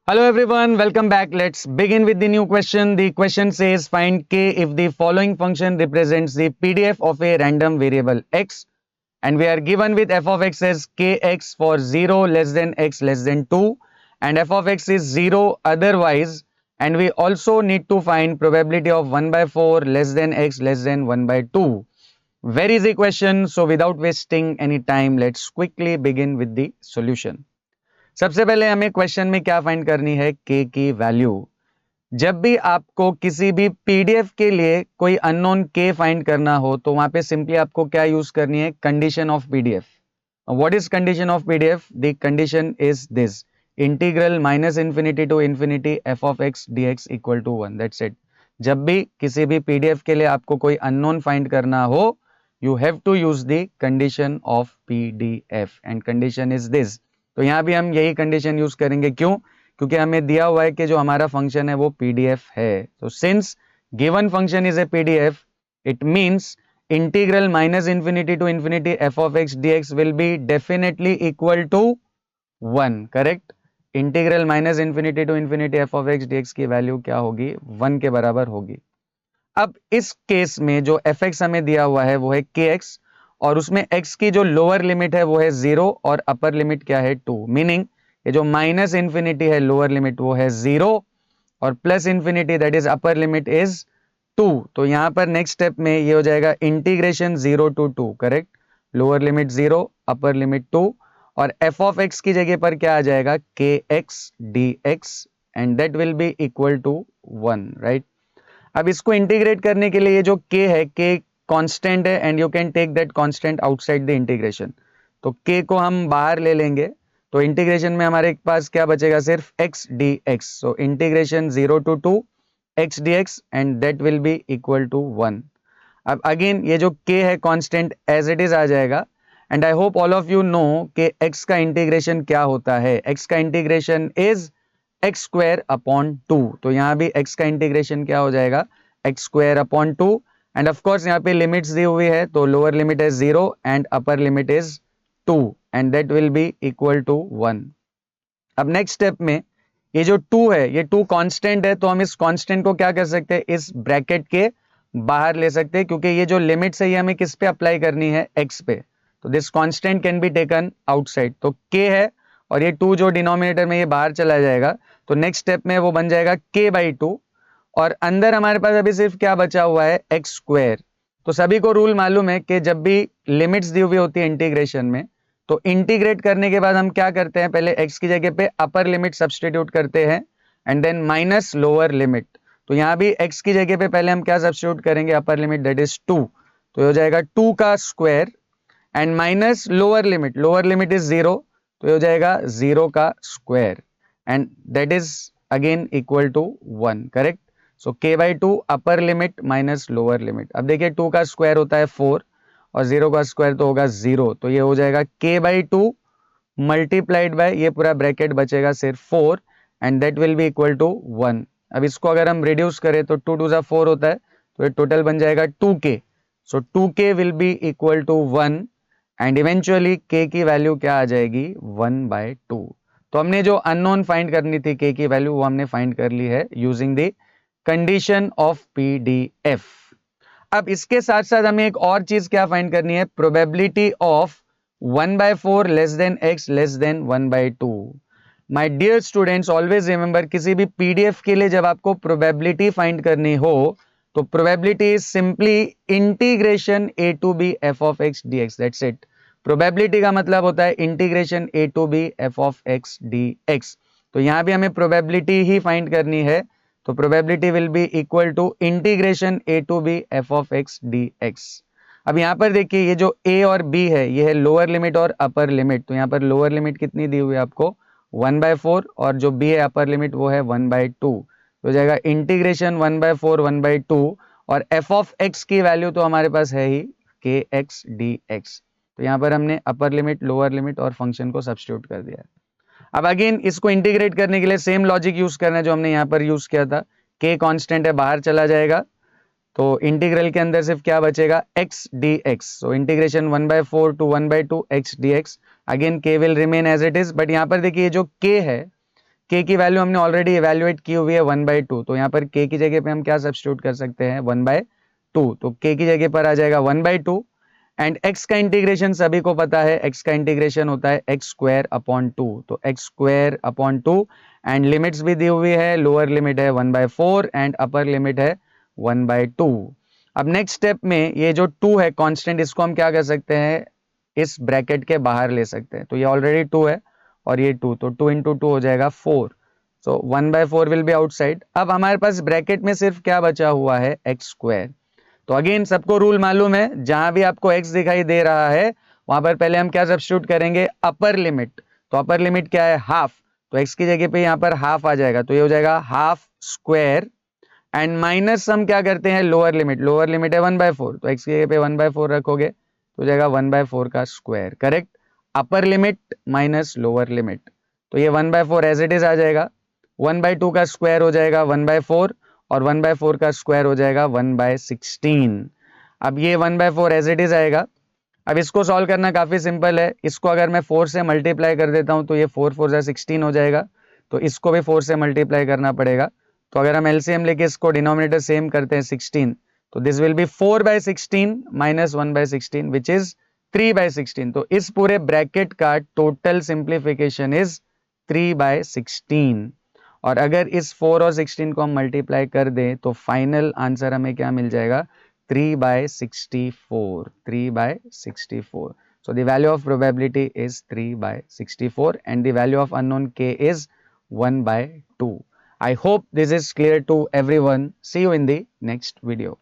Hello everyone, welcome back. Let's begin with the new question. The question says find k if the following function represents the PDF of a random variable x, and we are given with f of x as kx for 0 less than x less than 2 and f of x is 0 otherwise, and we also need to find probability of 1 by 4 less than x less than 1 by 2. Very easy question, so without wasting any time, let's quickly begin with the solution. सबसे पहले हमें question में क्या find करनी है, के की value. जब भी आपको किसी भी पीडीएफ के लिए कोई अननोन के फाइंड करना हो तो वहां पे सिंपली आपको क्या यूज करनी है, condition of PDF. What is condition of PDF? The condition is this: integral minus infinity to infinity f of x d x equal to 1। That's it. जब भी किसी भी पीडीएफ के लिए आपको कोई अननोन फाइंड करना हो, you have to use the condition of PDF and condition is this. तो यहां भी हम यही कंडीशन यूज करेंगे। क्यों? क्योंकि हमें दिया हुआ है कि जो हमारा फंक्शन है वो पीडीएफ है। तो since given function is a PDF, it means integral minus infinity to infinity f of x dx will be definitely equal to 1। Correct? Integral minus infinity to infinity f of x dx की value क्या होगी? 1 के बराबर होगी। अब इस case में जो एफ एक्स हमें दिया हुआ है वो है के एक्स, और उसमें एक्स की जो लोअर लिमिट है वो है 0 और अपर लिमिट क्या है 2। मीनिंग ये जो माइनस इंफिनिटी है लोअर लिमिट वो है 0 और plus infinity that is upper limit is 2। तो यहां पर नेक्स्ट स्टेप में ये हो जाएगा integration 0 to 2। Correct? Lower limit 0, upper limit 2, और एफ ऑफ एक्स की जगह पर क्या आ जाएगा? K x d x, and that will be equal to 1। Right? अब इसको इंटीग्रेट करने के लिए ये जो k है, k कांस्टेंट है and you can take that constant outside the integration. तो k को हम बाहर ले लेंगे तो इंटीग्रेशन में हमारे पास क्या बचेगा? सिर्फ x dx। So integration 0 to 2 x dx and that will be equal to 1। अब अगेन ये जो k है कांस्टेंट एज इट इज आ जाएगा, and I hope all of you know कि x का इंटीग्रेशन क्या होता है। x का integration is x square upon 2। तो यहाँ भी x का इंटीग्रेशन क्या हो जाएगा? X square upon 2, end of course यहाँ पे लिमिट्स दी हुई है, तो लोअर लिमिट है 0 and upper limit is 2 and that will be equal to 1। अब नेक्स्ट स्टेप में ये जो 2 है, ये 2 कांस्टेंट है, तो हम इस कांस्टेंट को क्या कर सकते हैं? इस ब्रैकेट के बाहर ले सकते हैं, क्योंकि ये जो लिमिट्स है ये हमें किस पे अप्लाई करनी है? x पे। तो this constant can be taken outside. तो k है और ये 2 जो डिनोमिनेटर में ये बाहर चला जाएगा, तो नेक्स्ट स्टेप में वो बन जाएगा k/2, और अंदर हमारे पास अभी सिर्फ क्या बचा हुआ है? X square. तो सभी को रूल मालूम है कि जब भी लिमिट्स दी हुई होती है इंटीग्रेशन में, तो इंटीग्रेट करने के बाद हम क्या करते हैं? पहले x की जगह पे अपर लिमिट सब्सटीट्यूट करते हैं and then minus lower limit. तो यहाँ भी x की जगह पे पहले हम क्या सब्सटीट्यूट करेंगे? Upper limit that is 2। तो ये हो जाएगा 2 का square and minus lower limit is 0, तो ये हो जाएगा 0 का square and that is again equal to 1। Correct? So k/2 upper limit minus lower limit. अब देखिए 2 का स्क्वायर होता है 4 और 0 का स्क्वायर तो होगा 0, तो ये हो जाएगा k/2 मल्टीप्लाइड बाय ये पूरा ब्रैकेट बचेगा सिर्फ 4 and that will be equal to 1। अब इसको अगर हम रिड्यूस करें तो 2 2 4 होता है, तो ये टोटल बन जाएगा 2k। So 2k will be equal to 1 and eventually k की वैल्यू क्या आ जाएगी? 1/2। तो हमने जो अननोन फाइंड करनी थी k की वैल्यू, वो हमने फाइंड कर ली है using the condition of PDF. अब इसके साथ साथ हमें एक और चीज क्या फाइंड करनी है? Probability of 1/4 less than x less than 1/2। My dear students, always remember, किसी भी पीडीएफ के लिए जब आपको प्रोबेबिलिटी फाइंड करनी हो तो probability is simply integration a to b f of x dx। That's it. Probability का मतलब होता है integration a to b f of x dx। तो यहां भी हमें प्रोबेबिलिटी ही फाइंड करनी है, तो probability will be equal to integration a to b f of x dx। अब यहां पर देखिए ये जो a और b है ये है लोअर लिमिट और अपर लिमिट। तो यहां पर लोअर लिमिट कितनी दी हुई है आपको? 1/4, और जो b है अपर लिमिट वो है 1/2। तो हो जाएगा इंटीग्रेशन 1/4 1/2, और f ऑफ x की वैल्यू तो हमारे पास है ही kx dx। तो यहां पर हमने अपर लिमिट लोअर लिमिट और फंक्शन को सब्स्टिट्यूट कर दिया है। अब अगेन इसको इंटीग्रेट करने के लिए सेम लॉजिक यूज करना है जो हमने यहाँ पर यूज किया था। k कांस्टेंट है, बाहर चला जाएगा, तो इंटीग्रल के अंदर सिर्फ क्या बचेगा? x dx। So integration 1/4 to 1/2 x dx। Again k will remain as it is, but यहाँ पर देखिए जो k है k की वैल्यू हमने ऑलरेडी इवेल्युएट की हुई है 1/2, तो यहाँ पर k की जगह पे हम क्या सब्स्टिट्यूट कर सकते हैं 1/2, तो k की जगह पर आ जाएगा 1/2 एंड x का इंटीग्रेशन सभी को पता है, x का इंटीग्रेशन होता है x स्क्वायर अपॉन 2, तो x square upon 2 and limits भी दी हुई है, लोअर लिमिट है 1/4 एंड अपर लिमिट है 1/2। अब नेक्स्ट स्टेप में ये जो 2 है कांस्टेंट, इसको हम क्या कर सकते हैं, इस ब्रैकेट के बाहर ले सकते हैं, तो ये ऑलरेडी 2 है और ये 2, तो 2 इंटू 2 हो जाएगा 4, सो 1/4 विल बी आउटसाइड। अब हमारे पास ब्रैकेट में सिर्फ क्या बचा हुआ है x स्क्वायर, तो अगेन सबको रूल मालूम है, जहां भी आपको x दिखाई दे रहा है वहां पर पहले हम क्या सब्स्टिट्यूट करेंगे, अपर लिमिट, तो अपर लिमिट क्या है हाफ, तो x की जगह पे यहाँ पर हाफ आ जाएगा, तो ये हो जाएगा हाफ स्क्वायर एंड माइनस हम क्या करते हैं लोअर लिमिट, लोअर लिमिट है 1/4, तो x की जगह पे 1/4 रखोगे तो हो जाएगा 1/4 का स्क्वायर, करेक्ट, अपर लिमिट माइनस लोअर लिमिट, तो ये 1/4 एज इट इज आ जाएगा, 1/2 का स्क्वायर हो जाएगा 1/4 और 1/4 का स्क्वायर हो जाएगा 1/16। अब ये 1/4 एज इट इज आएगा। अब इसको सॉल्व करना काफी सिंपल है, इसको अगर मैं 4 से मल्टीप्लाई कर देता हूं तो ये 4 4 16 हो जाएगा, तो इसको भी 4 से मल्टीप्लाई करना पड़ेगा, तो अगर हम एलसीएम लेके इसको डिनोमिनेटर सेम करते हैं 16, तो this will be 4/16 minus 1/16 which is 3/16, तो इस पूरे ब्रैकेट का टोटल सिंप्लीफिकेशन इज 3/16, और अगर इस 4 और 16 को हम मल्टीप्लाई कर दें तो फाइनल आंसर हमें क्या मिल जाएगा 3/64, 3/64, so the value of probability is 3/64 and the value of unknown k is 1/2. I hope this is clear to everyone. See you in the next video.